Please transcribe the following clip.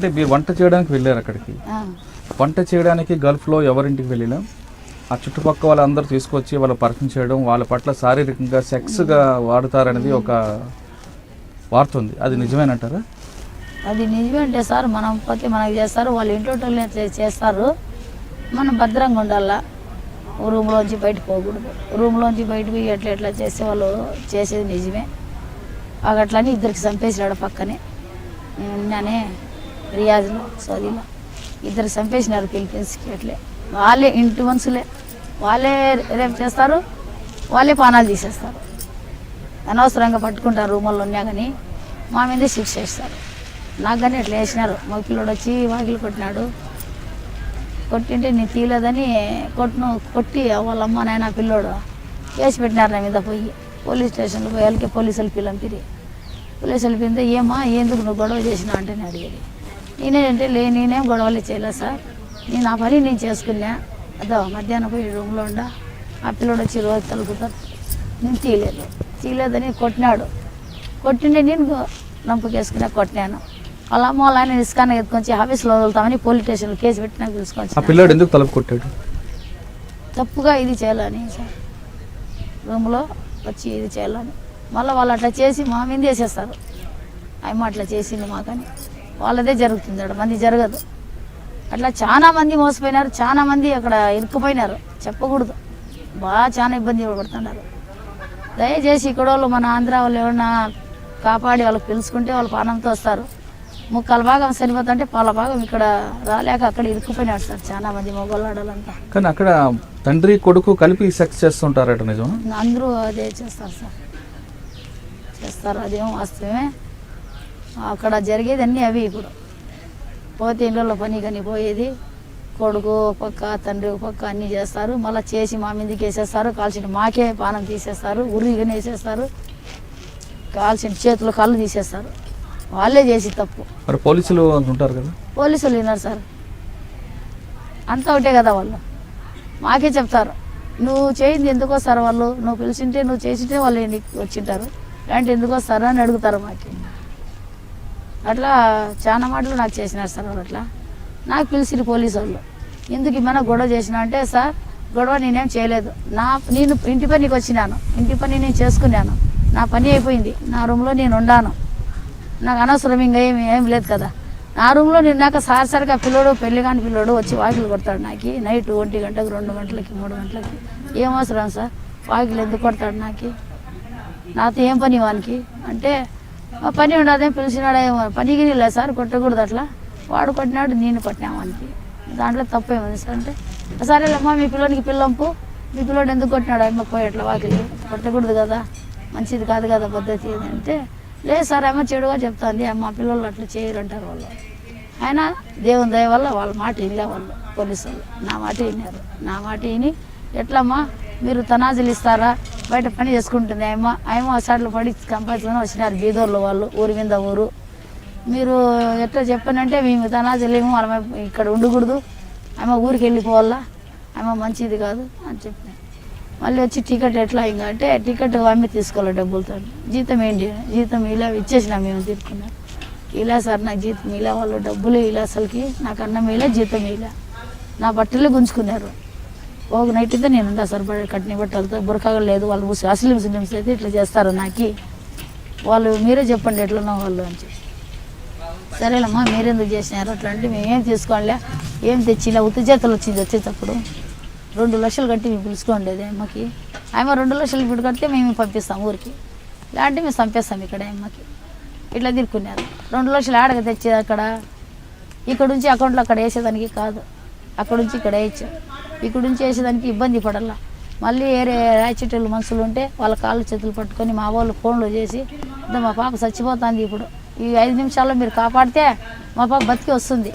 అంటే మీరు వంట చేయడానికి వెళ్ళారు అక్కడికి. వంట చేయడానికి గల్ఫ్లో ఎవరింటికి వెళ్ళినా ఆ చుట్టుపక్కల వాళ్ళందరూ తీసుకొచ్చి వాళ్ళ పరిచయం చేయడం, వాళ్ళ పట్ల శారీరకంగా సెక్స్గా వాడుతారనేది ఒక వార్త ఉంది. అది నిజమేనంటారా? అది నిజమేంటే సార్, మనం పోతే మనకు చేస్తారు, వాళ్ళు ఇంట్లో చేస్తారు. మనం భద్రంగా ఉండాలా, రూమ్లోంచి బయటకు పోకూడదు. రూమ్లోంచి బయట పోయి ఎట్లా చేసే వాళ్ళు చేసేది నిజమే. అట్లని ఇద్దరికి చంపేసినాడు పక్కనే, నేనే రియాజ్లో సౌదీలో ఇద్దరికి చంపేసినారు ఫిలిపీన్స్కి. అట్లే వాళ్ళే ఇంటి మనుషులే, వాళ్ళే రేపు చేస్తారు, వాళ్ళే పానాలు తీసేస్తారు. అనవసరంగా పట్టుకుంటారు రూముల్లో ఉన్నా కానీ మా మీదే శిక్ష వేస్తారు. నాకు కానీ అట్లా వేసినారు. మా పిల్లోడు వచ్చి వాకిలు కొట్టినాడు, కొట్టింటే నేను తీయలేదని కొట్టి వాళ్ళ అమ్మ నాయన పిల్లోడు వేసి పెట్టినారు నా మీద. పోయి పోలీస్ స్టేషన్లో పోయి వాళ్ళకి పోలీసులు పిలిపిరి. పోలీసులు పిలిపితే ఏమా ఎందుకు నువ్వు గొడవ చేసినావు అంటే నేను అడిగేది. నేనేంటే నేనేం గొడవలు చేయలేదు సార్, నేను నా పని నేను చేసుకున్నా. అదో మధ్యాహ్నం పోయి రూమ్లో ఉండా, ఆ పిల్లోడు వచ్చి రోజు తలుపుతారు, నేను తీయలేదని కొట్టినాడు. కొట్టిండే నేను నంపుకేసుకున్నా, కొట్టినాను. వాళ్ళ అమ్మ వాళ్ళ ఆయన ఇసుకాన ఎత్తుకొచ్చి ఆఫీస్లో వదులుతామని పోలీస్ స్టేషన్లో కేసు పెట్టినా పిలుచుకొచ్చి. పిల్లోడు ఎందుకు తలుపు కొట్టాడు? తప్పుగా ఇది చేయాలని సార్, రూమ్లో వచ్చి ఇది చేయాలని. మళ్ళీ వాళ్ళు అట్లా చేసి మా మీద వేసేస్తారు. అమ్మ అట్లా చేసింది మాకని, వాళ్ళదే జరుగుతుంది, అక్కడ మంది జరగదు. అట్లా చాలా మంది మోసపోయినారు, చాలా మంది అక్కడ ఇరుక్కుపోయినారు, చెప్పకూడదు. బాగా చాలా ఇబ్బంది పడుతున్నారు. దయచేసి ఇక్కడ వాళ్ళు మన ఆంధ్ర వాళ్ళు ఏమన్నా కాపాడి వాళ్ళకి పిలుచుకుంటే వాళ్ళు పానంతో వస్తారు. ముక్కల భాగం సరిపోతుంటే పాల భాగం ఇక్కడ రాలేక అక్కడ ఇరుక్కుపోయినాడు సార్ చాలా మంది మొగోళ్ళాడాలంతా. కానీ అక్కడ తండ్రి కొడుకు కలిపి సెక్స్ చేస్తుంటారట, నిజం? అందరూ అదే చేస్తారు సార్, చేస్తారు, అదేమో వాస్తవమే. అక్కడ జరిగేది అన్నీ అవి. ఇప్పుడు పోతే ఇళ్ళల్లో పని కానీ పోయేది, కొడుకు పక్క తండ్రి పక్క అన్నీ చేస్తారు. మళ్ళీ చేసి మా మీదకి వేసేస్తారు, కాల్చిన మాకే పానం తీసేస్తారు, ఉరిగానే వేసేస్తారు, కాల్చిన చేతులు కళ్ళు తీసేస్తారు. వాళ్ళే చేసి తప్పు. మరి పోలీసులు ఉంటారు కదా? పోలీసులు విన్నారు సార్, అంతా ఒకటే కదా. వాళ్ళు మాకే చెప్తారు, నువ్వు చేయింది ఎందుకు వస్తారు వాళ్ళు, నువ్వు పిలిచింటే నువ్వు చేసింటే వాళ్ళు వచ్చింటారు, ఇలాంటి ఎందుకు వస్తారు అని అడుగుతారు మాకి. అట్లా చాలా మాటలు నాకు చేసినారు సార్ వాళ్ళు. అట్లా నాకు పిలిచిరు పోలీసు వాళ్ళు, ఎందుకు ఏమైనా గొడవ చేసినా అంటే, సార్ గొడవ నేనేం చేయలేదు, నేను ఇంటి పనికి వచ్చినాను, ఇంటి పని నేను చేసుకున్నాను, నా పని అయిపోయింది, నా రూమ్లో నేను ఉండాను, నాకు అనవసరం ఇంకా ఏం లేదు కదా. నా రూమ్లో నిన్నాక సారిసరిగా పిల్లోడు, పెళ్లి కాని పిల్లోడు వచ్చి వాకిలు కొడతాడు నాకు నైట్ 1 గంటకి 2 గంటలకి 3 గంటలకి. ఏం అవసరం సార్ వాకిలు ఎందుకు కొడతాడు నాకు, నాతో ఏం పని వానికి అంటే, పని ఉండదేం పిలిచినాడేమో, పనికి లేదు సార్, కొట్టకూడదు అట్లా, వాడు కొట్టినాడు నేను కొట్టినాము వానికి, దాంట్లో తప్పేముంది సార్ అంటే, సరేలేమ్మా మీ పిల్లోనికి పిల్లంపు, మీ పిల్లోడు ఎందుకు కొట్టినాడు అమ్మ పోయి అట్లా వాకిలి కొట్టకూడదు కదా, మంచిది కాదు కదా పద్ధతి అంటే, లేదు సార్ అమ్మ చెడుగా చెప్తాంది, మా పిల్లలు అట్లా చేయరంటారు వాళ్ళు. అయినా దేవుని దయ వల్ల వాళ్ళ మాట వినలే వాళ్ళు, పోలీసు వాళ్ళు నా మాట విన్నారు. నా మాట విని ఎట్లమ్మా మీరు తనాజులు ఇస్తారా, బయట పని చేసుకుంటుంది ఆయమ్మ అసాట్లు పడి సంపాదించుకొని వచ్చినారు బీదోళ్ళు వాళ్ళు, ఊరి మీద ఊరు. మీరు ఎట్లా చెప్పానంటే మేము తనాజులు ఏమో వాళ్ళ ఇక్కడ ఉండకూడదు, ఆమె ఊరికి వెళ్ళిపోవాలా, ఆమె మంచిది కాదు అని చెప్పిన. మళ్ళీ వచ్చి టికెట్ ఎట్లా ఇంకా అంటే, టికెట్ ఆమె తీసుకోవాలి డబ్బులతో, జీతం ఏంటి, జీతం ఇలా ఇచ్చేసినా మేము తీసుకున్నాం. ఇలా సార్ నాకు జీతం ఇలా, వాళ్ళు డబ్బులు ఇలా, అసలుకి నాకు అన్నం ఇలా జీతం ఇలా, నా బట్టలు గుంజుకున్నారు. ఒక నైట్ అయితే నేను ఉందా సార్ కట్టిన బట్టలతో, బురకాగా లేదు. వాళ్ళు అసలు ముస్లిమ్స్ అయితే ఇట్లా చేస్తారు నాకు, వాళ్ళు మీరే చెప్పండి ఎట్లున్నా వాళ్ళు అని చెప్పి. సరేలమ్మా మీరెందుకు చేసినారు అట్లా అంటే, మేమేం తీసుకోవాలే, ఏం తెచ్చి ఇలా ఉత్తి చేతులు వచ్చింది. వచ్చేటప్పుడు 2 లక్షలు కట్టి మేము పిలుచుకోండేది అమ్మకి. ఆమె 2 లక్షలు ఇప్పుడు కడితే మేము పంపిస్తాం ఊరికి, ఇలాంటి మేము చంపేస్తాం ఇక్కడ అమ్మకి. ఇట్లా తిరుక్కున్నారు. 2 లక్షలు ఆడగా తెచ్చి అక్కడ ఇక్కడ నుంచి అకౌంట్లో అక్కడ వేసేదానికి కాదు, అక్కడ నుంచి ఇక్కడ వేయచ్చు, ఇక్కడ నుంచి వేసేదానికి ఇబ్బంది పడాల. మళ్ళీ వేరే రాయిచెట్టెళ్ళు మనుషులు ఉంటే వాళ్ళ కాళ్ళు చేతులు పట్టుకొని మా వాళ్ళు ఫోన్లో చేసి, మా పాప చచ్చిపోతుంది ఇప్పుడు, ఈ 5 నిమిషాల్లో మీరు కాపాడితే మా పాప బతికి వస్తుంది,